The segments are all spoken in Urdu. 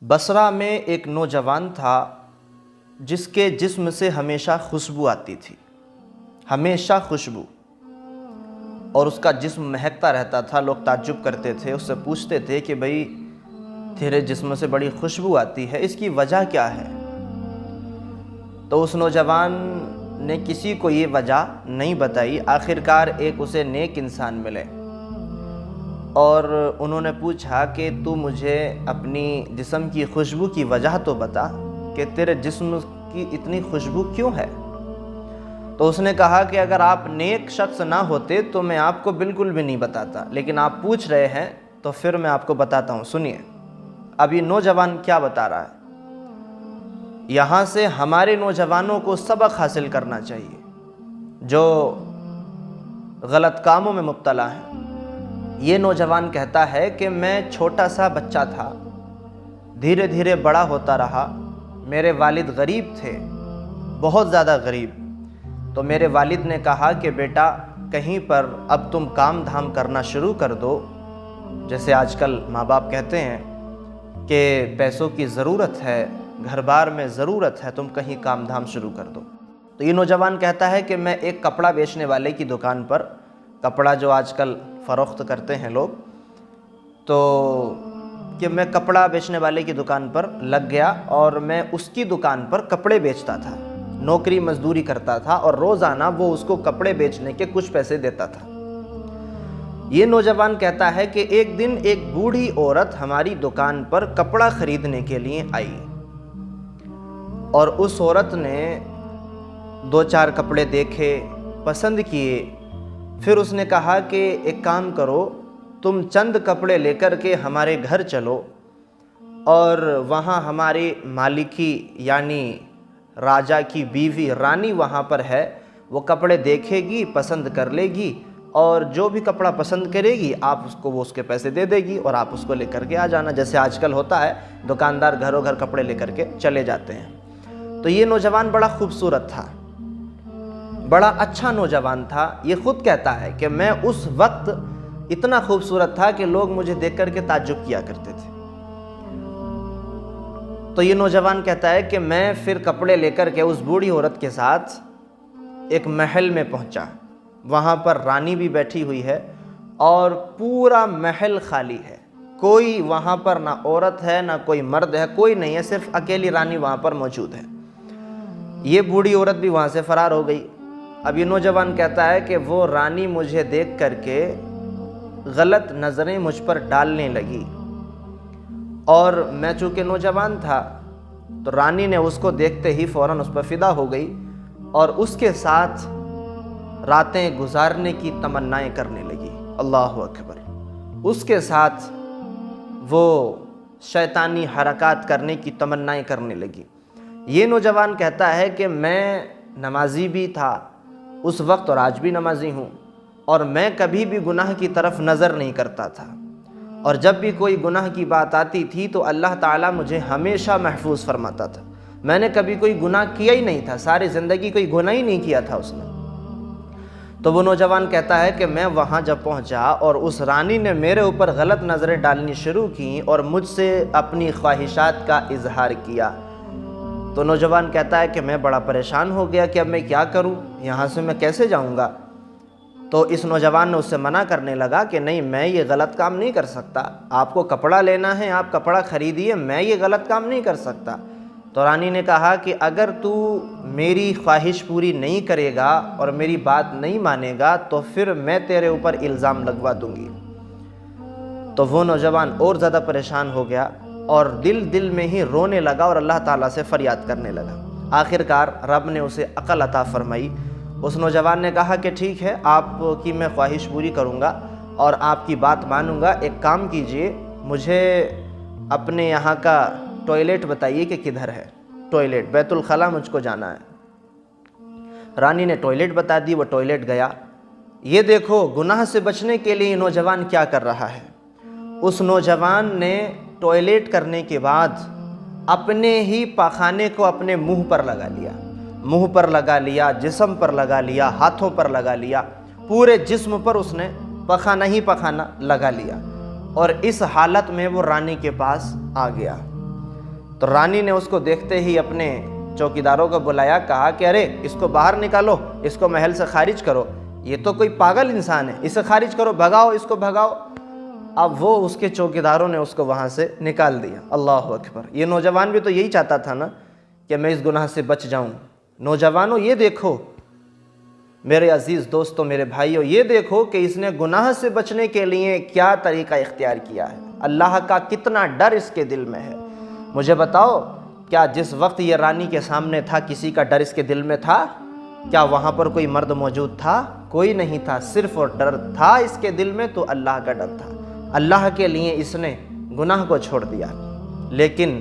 بصرہ میں ایک نوجوان تھا جس کے جسم سے ہمیشہ خوشبو آتی تھی، ہمیشہ خوشبو، اور اس کا جسم مہکتا رہتا تھا۔ لوگ تعجب کرتے تھے، اس سے پوچھتے تھے کہ بھئی تیرے جسم سے بڑی خوشبو آتی ہے، اس کی وجہ کیا ہے؟ تو اس نوجوان نے کسی کو یہ وجہ نہیں بتائی۔ آخرکار ایک اسے نیک انسان ملے اور انہوں نے پوچھا کہ تو مجھے اپنی جسم کی خوشبو کی وجہ تو بتا کہ تیرے جسم کی اتنی خوشبو کیوں ہے؟ تو اس نے کہا کہ اگر آپ نیک شخص نہ ہوتے تو میں آپ کو بالکل بھی نہیں بتاتا، لیکن آپ پوچھ رہے ہیں تو پھر میں آپ کو بتاتا ہوں۔ سنیے اب یہ نوجوان کیا بتا رہا ہے۔ یہاں سے ہمارے نوجوانوں کو سبق حاصل کرنا چاہیے جو غلط کاموں میں مبتلا ہیں۔ یہ نوجوان کہتا ہے کہ میں چھوٹا سا بچہ تھا، دھیرے دھیرے بڑا ہوتا رہا۔ میرے والد غریب تھے، بہت زیادہ غریب۔ تو میرے والد نے کہا کہ بیٹا کہیں پر اب تم کام دھام کرنا شروع کر دو، جیسے آج کل ماں باپ کہتے ہیں کہ پیسوں کی ضرورت ہے، گھر بار میں ضرورت ہے، تم کہیں کام دھام شروع کر دو۔ تو یہ نوجوان کہتا ہے کہ میں ایک کپڑا بیچنے والے کی دکان پر، کپڑا جو آج کل فروخت کرتے ہیں لوگ، تو کہ میں کپڑا بیچنے والے کی دکان پر لگ گیا اور میں اس کی دکان پر کپڑے بیچتا تھا، نوکری مزدوری کرتا تھا اور روزانہ وہ اس کو کپڑے بیچنے کے کچھ پیسے دیتا تھا۔ یہ نوجوان کہتا ہے کہ ایک دن ایک بوڑھی عورت ہماری دکان پر کپڑا خریدنے کے لیے آئی اور اس عورت نے دو چار کپڑے دیکھے، پسند کیے۔ پھر اس نے کہا کہ ایک کام کرو، تم چند کپڑے لے کر کے ہمارے گھر چلو اور وہاں ہماری مالکی یعنی راجا کی بیوی رانی وہاں پر ہے، وہ کپڑے دیکھے گی، پسند کر لے گی اور جو بھی کپڑا پسند کرے گی آپ اس کو وہ اس کے پیسے دے دے گی اور آپ اس کو لے کر کے آ جانا، جیسے آج کل ہوتا ہے دکاندار گھروں گھر کپڑے لے کر کے چلے جاتے ہیں۔ تو یہ نوجوان بڑا خوبصورت تھا، بڑا اچھا نوجوان تھا۔ یہ خود کہتا ہے کہ میں اس وقت اتنا خوبصورت تھا کہ لوگ مجھے دیکھ کر کے تعجب کیا کرتے تھے۔ تو یہ نوجوان کہتا ہے کہ میں پھر کپڑے لے کر کے اس بوڑھی عورت کے ساتھ ایک محل میں پہنچا۔ وہاں پر رانی بھی بیٹھی ہوئی ہے اور پورا محل خالی ہے، کوئی وہاں پر نہ عورت ہے نہ کوئی مرد ہے، کوئی نہیں ہے، صرف اکیلی رانی وہاں پر موجود ہے۔ یہ بوڑھی عورت بھی وہاں سے فرار ہو گئی۔ اب یہ نوجوان کہتا ہے کہ وہ رانی مجھے دیکھ کر کے غلط نظریں مجھ پر ڈالنے لگی اور میں چونکہ نوجوان تھا تو رانی نے اس کو دیکھتے ہی فوراً اس پر فدا ہو گئی اور اس کے ساتھ راتیں گزارنے کی تمنائیں کرنے لگی۔ اللہ اکبر! اس کے ساتھ وہ شیطانی حرکات کرنے کی تمنائیں کرنے لگی۔ یہ نوجوان کہتا ہے کہ میں نمازی بھی تھا اس وقت اور آج بھی نمازی ہوں، اور میں کبھی بھی گناہ کی طرف نظر نہیں کرتا تھا، اور جب بھی کوئی گناہ کی بات آتی تھی تو اللہ تعالیٰ مجھے ہمیشہ محفوظ فرماتا تھا۔ میں نے کبھی کوئی گناہ کیا ہی نہیں تھا، ساری زندگی کوئی گناہ ہی نہیں کیا تھا اس نے۔ تو وہ نوجوان کہتا ہے کہ میں وہاں جب پہنچا اور اس رانی نے میرے اوپر غلط نظریں ڈالنی شروع کی اور مجھ سے اپنی خواہشات کا اظہار کیا، تو نوجوان کہتا ہے کہ میں بڑا پریشان ہو گیا کہ اب میں کیا کروں، یہاں سے میں کیسے جاؤں گا؟ تو اس نوجوان نے اس سے منع کرنے لگا کہ نہیں، میں یہ غلط کام نہیں کر سکتا، آپ کو کپڑا لینا ہے آپ کپڑا خریدیے، میں یہ غلط کام نہیں کر سکتا۔ تو رانی نے کہا کہ اگر تو میری خواہش پوری نہیں کرے گا اور میری بات نہیں مانے گا تو پھر میں تیرے اوپر الزام لگوا دوں گی۔ تو وہ نوجوان اور زیادہ پریشان ہو گیا اور دل میں ہی رونے لگا اور اللہ تعالیٰ سے فریاد کرنے لگا۔ آخرکار رب نے اسے عقل عطا فرمائی۔ اس نوجوان نے کہا کہ ٹھیک ہے، آپ کی میں خواہش پوری کروں گا اور آپ کی بات مانوں گا۔ ایک کام کیجئے، مجھے اپنے یہاں کا ٹوائلٹ بتائیے کہ کدھر ہے، ٹوائلٹ بیت الخلا مجھ کو جانا ہے۔ رانی نے ٹوائلٹ بتا دی، وہ ٹوائلٹ گیا۔ یہ دیکھو گناہ سے بچنے کے لیے یہ نوجوان کیا کر رہا ہے۔ اس نوجوان نے ٹوائلٹ کرنے کے بعد اپنے ہی پاخانے کو اپنے منہ پر لگا لیا، منہ پر لگا لیا، جسم پر لگا لیا، ہاتھوں پر لگا لیا، پورے جسم پر اس نے پخانہ ہی پخانہ لگا لیا اور اس حالت میں وہ رانی کے پاس آ گیا تو رانی نے اس کو دیکھتے ہی اپنے چوکیداروں کو بلایا، کہا کہ ارے اس کو باہر نکالو، اس کو محل سے خارج کرو، یہ تو کوئی پاگل انسان ہے، اسے خارج کرو، بھگاؤ اس کو، بھگاؤ۔ اب وہ اس کے چوکیداروں نے اس کو وہاں سے نکال دیا۔ اللہ اکبر! یہ نوجوان بھی تو یہی چاہتا تھا نا کہ میں اس گناہ سے بچ جاؤں۔ نوجوانوں یہ دیکھو، میرے عزیز دوستوں، میرے بھائیوں، یہ دیکھو کہ اس نے گناہ سے بچنے کے لیے کیا طریقہ اختیار کیا ہے، اللہ کا کتنا ڈر اس کے دل میں ہے۔ مجھے بتاؤ، کیا جس وقت یہ رانی کے سامنے تھا کسی کا ڈر اس کے دل میں تھا؟ کیا وہاں پر کوئی مرد موجود تھا؟ کوئی نہیں تھا، صرف اور ڈر تھا اس کے دل میں تو اللہ کا ڈر تھا۔ اللہ کے لیے اس نے گناہ کو چھوڑ دیا۔ لیکن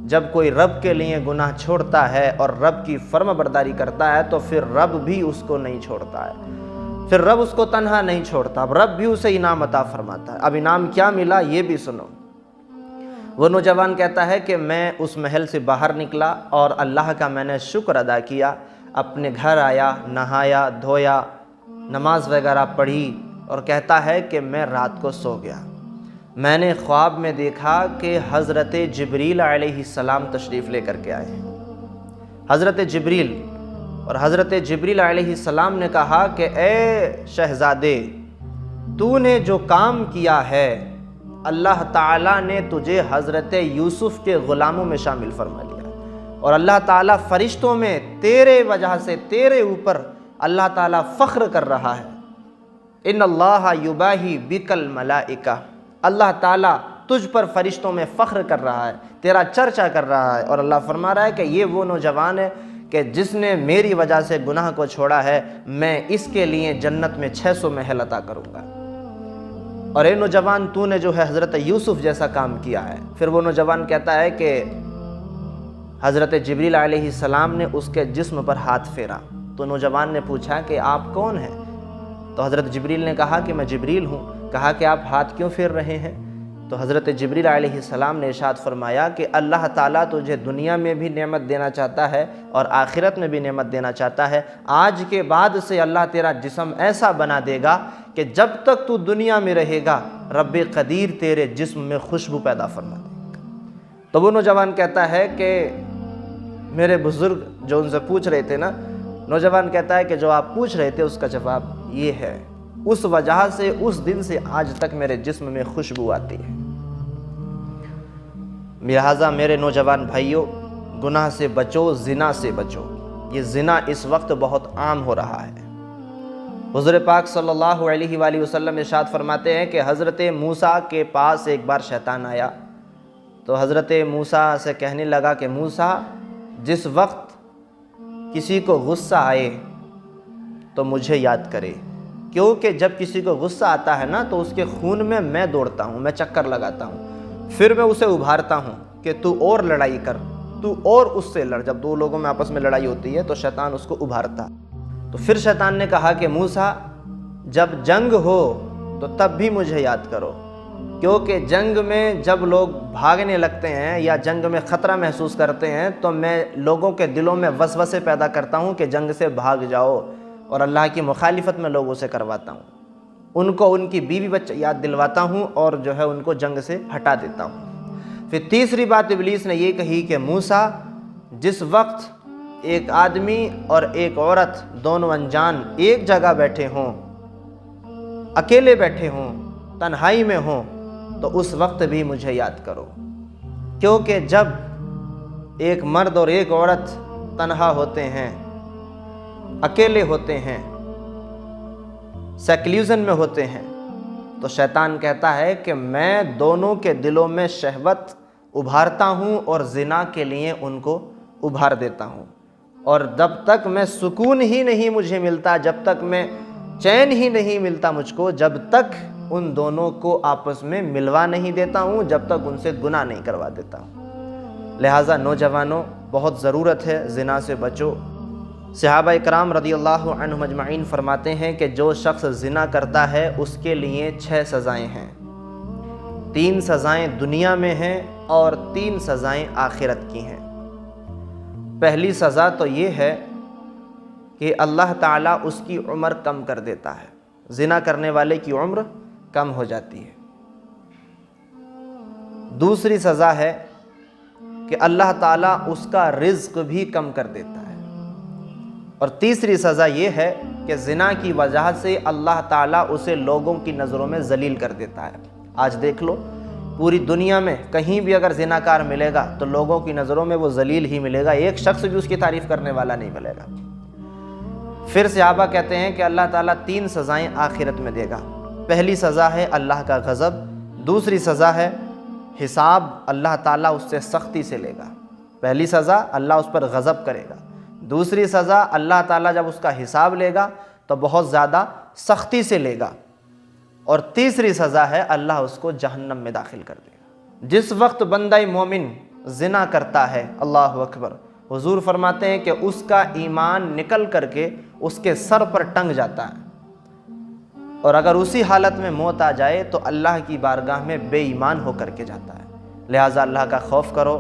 جب کوئی رب کے لیے گناہ چھوڑتا ہے اور رب کی فرما برداری کرتا ہے تو پھر رب بھی اس کو نہیں چھوڑتا ہے، پھر رب اس کو تنہا نہیں چھوڑتا، اب رب بھی اسے انعام عطا فرماتا ہے۔ اب انعام کیا ملا یہ بھی سنو۔ وہ نوجوان کہتا ہے کہ میں اس محل سے باہر نکلا اور اللہ کا میں نے شکر ادا کیا، اپنے گھر آیا، نہایا دھویا، نماز وغیرہ پڑھی، اور کہتا ہے کہ میں رات کو سو گیا۔ میں نے خواب میں دیکھا کہ حضرت جبریل علیہ السلام تشریف لے کر کے آئے ہیں۔ حضرت جبریل، اور حضرت جبریل علیہ السلام نے کہا کہ اے شہزادے، تو نے جو کام کیا ہے اللہ تعالیٰ نے تجھے حضرت یوسف کے غلاموں میں شامل فرما لیا، اور اللہ تعالیٰ فرشتوں میں تیرے وجہ سے تیرے اوپر اللہ تعالیٰ فخر کر رہا ہے۔ ان اللہ یباہی بک الملائکہ، اللہ تعالیٰ تجھ پر فرشتوں میں فخر کر رہا ہے، تیرا چرچا کر رہا ہے، اور اللہ فرما رہا ہے کہ یہ وہ نوجوان ہے کہ جس نے میری وجہ سے گناہ کو چھوڑا ہے، میں اس کے لیے جنت میں 600 محل عطا کروں گا۔ اور اے نوجوان، تو نے جو ہے حضرت یوسف جیسا کام کیا ہے۔ پھر وہ نوجوان کہتا ہے کہ حضرت جبریل علیہ السلام نے اس کے جسم پر ہاتھ پھیرا، تو نوجوان نے پوچھا کہ آپ کون ہیں؟ تو حضرت جبریل نے کہا کہ میں جبریل ہوں۔ کہا کہ آپ ہاتھ کیوں پھیر رہے ہیں؟ تو حضرت جبریل علیہ السلام نے ارشاد فرمایا کہ اللہ تعالیٰ تجھے دنیا میں بھی نعمت دینا چاہتا ہے اور آخرت میں بھی نعمت دینا چاہتا ہے۔ آج کے بعد سے اللہ تیرا جسم ایسا بنا دے گا کہ جب تک تو دنیا میں رہے گا رب قدیر تیرے جسم میں خوشبو پیدا فرما دے گا۔ تو وہ نوجوان کہتا ہے کہ میرے بزرگ جو ان سے پوچھ رہے تھے نا، نوجوان کہتا ہے کہ جو آپ پوچھ رہے تھے اس کا جواب یہ ہے، اس وجہ سے اس دن سے آج تک میرے جسم میں خوشبو آتی ہے۔ لہٰذا میرے نوجوان بھائیوں، گناہ سے بچو، زنا سے بچو۔ یہ زنا اس وقت بہت عام ہو رہا ہے۔ حضور پاک صلی اللہ علیہ وآلہ وسلم ارشاد فرماتے ہیں کہ حضرت موسیٰ کے پاس ایک بار شیطان آیا، تو حضرت موسیٰ سے کہنے لگا کہ موسیٰ، جس وقت کسی کو غصہ آئے تو مجھے یاد کرے، کیونکہ جب کسی کو غصہ آتا ہے نا تو اس کے خون میں دوڑتا ہوں، میں چکر لگاتا ہوں، پھر میں اسے ابھارتا ہوں کہ تو اور لڑائی کر، تو اور اس سے لڑ۔ جب دو لوگوں میں آپس میں لڑائی ہوتی ہے تو شیطان اس کو ابھارتا۔ تو پھر شیطان نے کہا کہ موسیٰ، جب جنگ ہو تو تب بھی مجھے یاد کرو، کیونکہ جنگ میں جب لوگ بھاگنے لگتے ہیں یا جنگ میں خطرہ محسوس کرتے ہیں تو میں لوگوں کے دلوں میں وسوسے پیدا کرتا ہوں کہ جنگ سے بھاگ جاؤ، اور اللہ کی مخالفت میں لوگوں سے کرواتا ہوں، ان کو ان کی بیوی بچے یاد دلواتا ہوں اور جو ہے ان کو جنگ سے ہٹا دیتا ہوں۔ پھر تیسری بات ابلیس نے یہ کہی کہ موسیٰ، جس وقت ایک آدمی اور ایک عورت دونوں انجان ایک جگہ بیٹھے ہوں، اکیلے بیٹھے ہوں، تنہائی میں ہوں، تو اس وقت بھی مجھے یاد کرو، کیونکہ جب ایک مرد اور ایک عورت تنہا ہوتے ہیں، اکیلے ہوتے ہیں، سیکلیوزن میں ہوتے ہیں، تو شیطان کہتا ہے کہ میں دونوں کے دلوں میں شہوت ابھارتا ہوں اور زنا کے لیے ان کو ابھار دیتا ہوں، اور جب تک میں سکون ہی نہیں مجھے ملتا، جب تک میں چین ہی نہیں ملتا مجھ کو، جب تک ان دونوں کو آپس میں ملوا نہیں دیتا ہوں، جب تک ان سے گناہ نہیں کروا دیتا ہوں۔ لہٰذا نوجوانوں، بہت ضرورت ہے، زنا سے بچو۔ صحابہ اکرام رضی اللہ عنہم اجمعین فرماتے ہیں کہ جو شخص زنا کرتا ہے اس کے لیے 6 سزائیں ہیں، 3 سزائیں دنیا میں ہیں اور 3 سزائیں آخرت کی ہیں۔ پہلی سزا تو یہ ہے کہ اللہ تعالیٰ اس کی عمر کم کر دیتا ہے، زنا کرنے والے کی عمر کم ہو جاتی ہے۔ دوسری سزا ہے کہ اللہ تعالیٰ اس کا رزق بھی کم کر دیتا ہے۔ اور تیسری سزا یہ ہے کہ زنا کی وجہ سے اللہ تعالیٰ اسے لوگوں کی نظروں میں ذلیل کر دیتا ہے۔ آج دیکھ لو پوری دنیا میں کہیں بھی اگر زناکار ملے گا تو لوگوں کی نظروں میں وہ ذلیل ہی ملے گا، ایک شخص بھی اس کی تعریف کرنے والا نہیں ملے گا۔ پھر صحابہ کہتے ہیں کہ اللہ تعالیٰ 3 سزائیں آخرت میں دے گا۔ پہلی سزا ہے اللہ کا غضب، دوسری سزا ہے حساب، اللہ تعالیٰ اس سے سختی سے لے گا۔ پہلی سزا اللہ اس پر غضب کرے گا، دوسری سزا اللہ تعالیٰ جب اس کا حساب لے گا تو بہت زیادہ سختی سے لے گا، اور تیسری سزا ہے اللہ اس کو جہنم میں داخل کر دے گا۔ جس وقت بندہ مومن زنا کرتا ہے، اللہ اکبر، حضور فرماتے ہیں کہ اس کا ایمان نکل کر کے اس کے سر پر ٹنگ جاتا ہے، اور اگر اسی حالت میں موت آ جائے تو اللہ کی بارگاہ میں بے ایمان ہو کر کے جاتا ہے۔ لہٰذا اللہ کا خوف کرو۔